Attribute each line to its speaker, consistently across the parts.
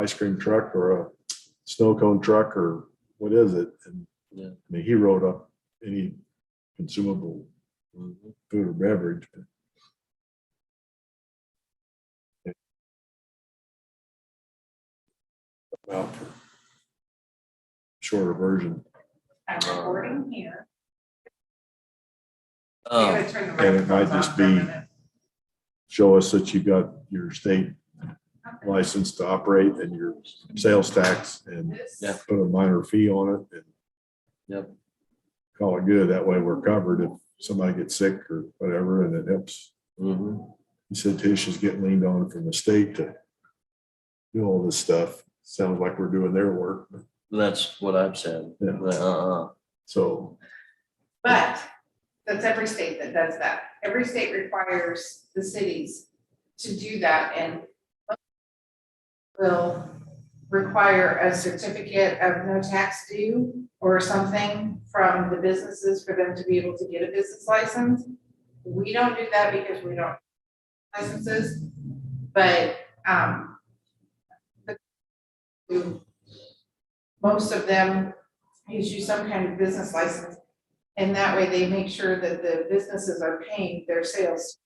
Speaker 1: ice cream truck or a snow cone truck or what is it? And
Speaker 2: Yeah.
Speaker 1: I mean, he wrote up any consumable food or beverage. Well, shorter version.
Speaker 3: I'm recording here.
Speaker 2: Um,
Speaker 3: I'm gonna turn the
Speaker 1: and it might
Speaker 3: microphones on
Speaker 1: just
Speaker 3: for a
Speaker 1: be-
Speaker 3: minute.
Speaker 1: Show us that you got your state license to operate and your sales tax and
Speaker 3: This-
Speaker 2: Yeah.
Speaker 1: put a minor fee on it and
Speaker 2: Yep.
Speaker 1: call it good. That way we're covered if somebody gets sick or whatever, and it helps.
Speaker 2: mhm.
Speaker 1: He said Tisha's getting leaned on from the state to do all this stuff. Sounds like we're doing their work.
Speaker 2: That's what I've said.
Speaker 1: Yeah.
Speaker 2: But,
Speaker 1: So,
Speaker 3: But that's every state that does that. Every state requires the cities to do that and will require a certificate of no tax due or something from the businesses for them to be able to get a business license. We don't do that because we don't have licenses, but, most of them issue some kind of business license. And that way they make sure that the businesses are paying their sales.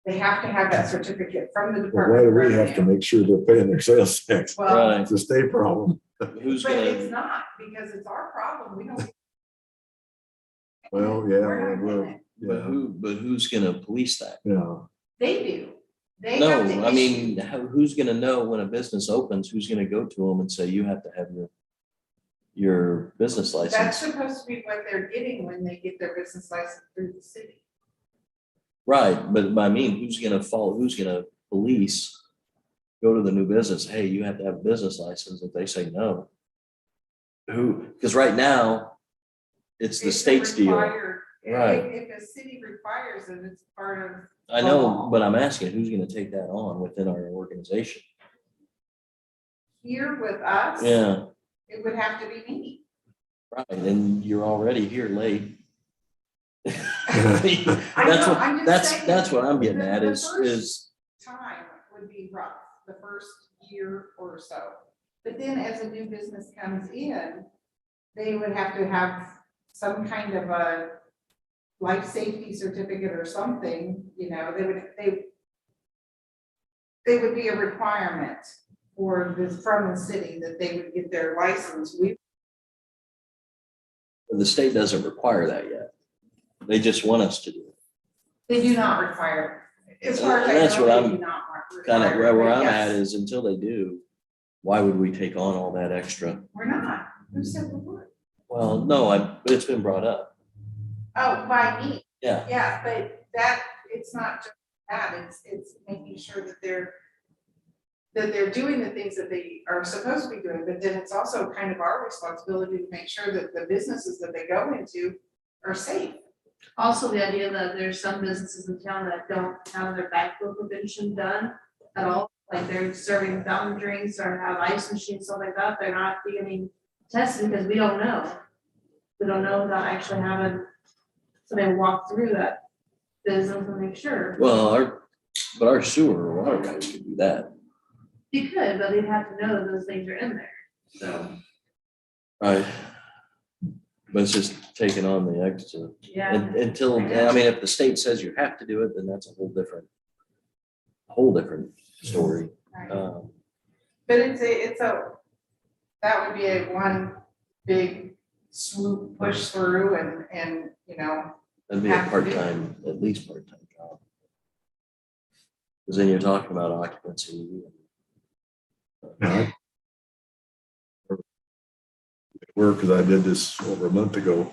Speaker 3: They have to have that certificate from the
Speaker 1: well,
Speaker 3: Department
Speaker 1: why
Speaker 3: of
Speaker 1: do we have to
Speaker 3: Revenue.
Speaker 1: make sure they're paying their sales tax?
Speaker 3: Well,
Speaker 2: Right.
Speaker 1: It's a state problem.
Speaker 2: who's
Speaker 3: but it's
Speaker 2: gonna,
Speaker 3: not, because it's our problem, we don't.
Speaker 1: Well, yeah,
Speaker 3: We're not
Speaker 1: well,
Speaker 3: in it.
Speaker 2: but who's gonna police that?
Speaker 1: Yeah,
Speaker 3: They do. They
Speaker 2: No,
Speaker 3: have to
Speaker 2: I mean,
Speaker 3: issue-
Speaker 2: who's gonna know when a business opens, who's gonna go to them and say, you have to have your business
Speaker 3: That's
Speaker 2: license?
Speaker 3: supposed to be what they're getting when they get their business license through the city.
Speaker 2: Right, but I mean, who's gonna follow, who's gonna police? Go to the new business, hey, you have to have a business license. If they say no. Who, because right now, it's the
Speaker 3: It's a
Speaker 2: state's deal.
Speaker 3: required-
Speaker 2: Right.
Speaker 3: If a city requires it, it's part of.
Speaker 2: I know, but I'm asking, who's gonna take that on within our organization?
Speaker 3: Here with us.
Speaker 2: Yeah,
Speaker 3: It would have to be me.
Speaker 2: right, and you're already here late.
Speaker 3: I know, I'm just saying,
Speaker 2: That's what I'm getting
Speaker 3: the-
Speaker 2: at
Speaker 3: the
Speaker 2: is,
Speaker 3: first time would be rough, the first year or so. But then as a new business comes in, they would have to have some kind of a life safety certificate or something, you know, they would be a requirement for this, from the city, that they would get their license.
Speaker 2: the state doesn't require that yet. They just want us to do it.
Speaker 3: They do not require, as far as I
Speaker 2: And that's
Speaker 3: know,
Speaker 2: what
Speaker 3: they
Speaker 2: I'm
Speaker 3: do not
Speaker 2: Kind of
Speaker 3: require it,
Speaker 2: where
Speaker 3: but
Speaker 2: I'm at
Speaker 3: yes,
Speaker 2: is until they do, why would we take on all that extra?
Speaker 3: we're not. Who said we would?
Speaker 2: Well, no, but it's been brought up.
Speaker 3: Oh, by me.
Speaker 2: Yeah,
Speaker 3: Yeah, but that, it's not just that, it's making sure that they're doing the things that they are supposed to be doing, but then it's also kind of our responsibility to make sure that the businesses that they go into are safe.
Speaker 4: Also, the idea that there's some businesses in town that don't have their backflow prevention done at all, like they're serving fountain drinks or have ice machines, stuff like that, they're not getting tested because we don't know. We don't know without actually having somebody walk through that business and make sure.
Speaker 2: well, our sewer or water guys could do that.
Speaker 4: You could, but they'd have to know that those things are in there, so,
Speaker 2: Right. But it's just taking on the extra
Speaker 4: yeah.
Speaker 2: until, I mean, if the state says you have to do it, then that's a whole different story.
Speaker 3: But that would be a one big swoop push through and, you know,
Speaker 2: That'd be a
Speaker 3: Have to do it.
Speaker 2: part-time, at least part-time job. Because then you're talking about occupancy.
Speaker 1: yeah. Work, because I did this over a month ago,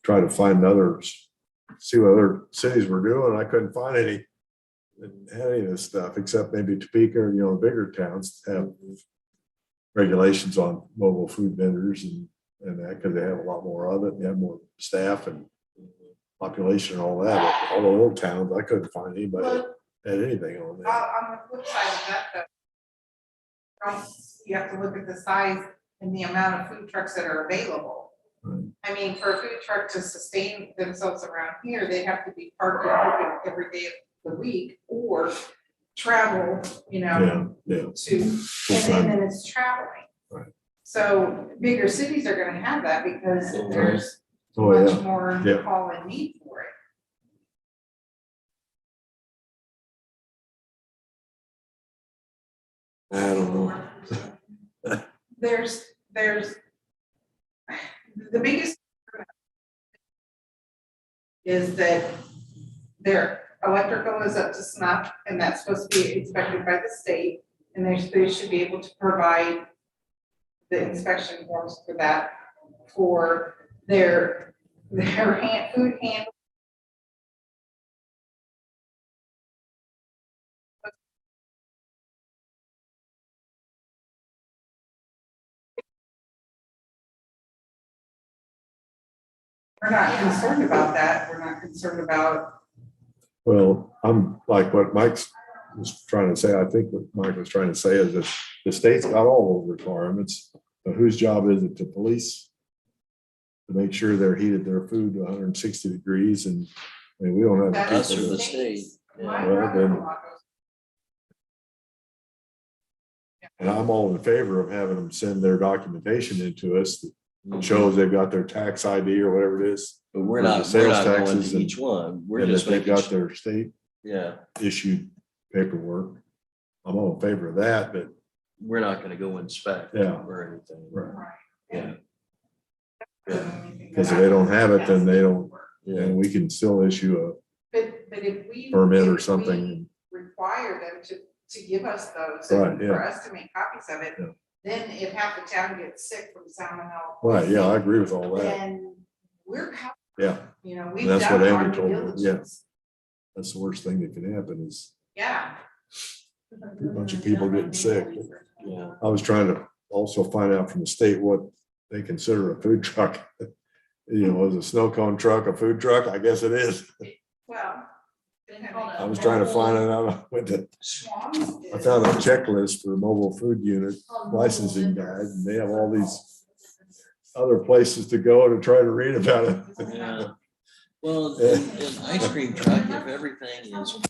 Speaker 1: try to find others, see what other cities were doing. I couldn't find any that had any of this stuff, except maybe Topeka, you know, bigger towns have regulations on mobile food vendors and that, because they have a lot more of it, and they have more staff and population and all that. But all the little towns, I couldn't find anybody
Speaker 3: well,
Speaker 1: that had anything on that.
Speaker 3: on the flip side of that, though, you have to look at the size and the amount of food trucks that are available.
Speaker 1: Right.
Speaker 3: I mean, for a food truck to sustain themselves around here, they have to be parked and open every day of the week, or travel,
Speaker 1: Yeah, yeah.
Speaker 3: and then it's traveling.
Speaker 1: Right.
Speaker 3: So bigger cities are gonna have that because there's
Speaker 1: Oh,
Speaker 3: much
Speaker 1: yeah.
Speaker 3: more
Speaker 1: Yeah.
Speaker 3: call and need for it.
Speaker 1: I don't know.
Speaker 3: There's, the biggest is that their electrical is up to snuff, and that's supposed to be inspected by the state, and they should be able to provide the inspection forms for that, for their food handling. We're not concerned about that, we're not concerned about,
Speaker 1: Well, I'm like what Mike's was trying to say. I think what Mike was trying to say is that the state's got all those requirements, but whose job is it to police? To make sure they're heated their food to 160 degrees, and I mean, we don't have.
Speaker 3: that's
Speaker 2: Us
Speaker 1: people
Speaker 2: or the
Speaker 1: that-
Speaker 2: state.
Speaker 3: my
Speaker 1: well, then-
Speaker 3: brother-in-law goes.
Speaker 1: And I'm all in favor of having them send their documentation into us that
Speaker 2: Mhm.
Speaker 1: shows they've got their tax ID or whatever it is.
Speaker 2: But we're
Speaker 1: for the
Speaker 2: not, we're
Speaker 1: sales
Speaker 2: not going
Speaker 1: taxes
Speaker 2: to
Speaker 1: and-
Speaker 2: each one. We're
Speaker 1: And
Speaker 2: just
Speaker 1: that they've
Speaker 2: making,
Speaker 1: got
Speaker 2: sure-
Speaker 1: their state
Speaker 2: yeah,
Speaker 1: issued paperwork. I'm all in favor of that, but
Speaker 2: we're not gonna go inspect
Speaker 1: Yeah.
Speaker 2: or anything.
Speaker 1: right.
Speaker 2: Yeah.
Speaker 1: Because if they don't have it, then they don't,
Speaker 2: Yeah,
Speaker 1: and we can still issue
Speaker 3: But if we.
Speaker 1: a permit or
Speaker 3: if
Speaker 1: something.
Speaker 3: we Require them to give us those,
Speaker 1: Right,
Speaker 3: and
Speaker 1: yeah.
Speaker 3: for us to make copies of it,
Speaker 1: Yeah.
Speaker 3: then if half the town gets sick from salmonella.
Speaker 1: Right, yeah, I agree with all that.
Speaker 3: Then we're covered,
Speaker 1: Yeah,
Speaker 3: we've
Speaker 1: that's
Speaker 3: done
Speaker 1: what
Speaker 3: our
Speaker 1: Andy
Speaker 3: due
Speaker 1: told me, yeah.
Speaker 3: diligence.
Speaker 1: that's the worst thing that can happen is
Speaker 3: Yeah.
Speaker 1: a bunch of people getting sick.
Speaker 2: yeah.
Speaker 1: I was trying to also find out from the state what they consider a food truck. Is a snow cone truck a food truck? I guess it is.
Speaker 3: Well.
Speaker 1: I was trying to find it out. I went to,
Speaker 3: Schwann's
Speaker 1: I
Speaker 3: is-
Speaker 1: found a checklist for mobile food unit licensing guide, and they have all these other places to go to try to read about it.
Speaker 2: Yeah. Well, in ice cream truck, if everything is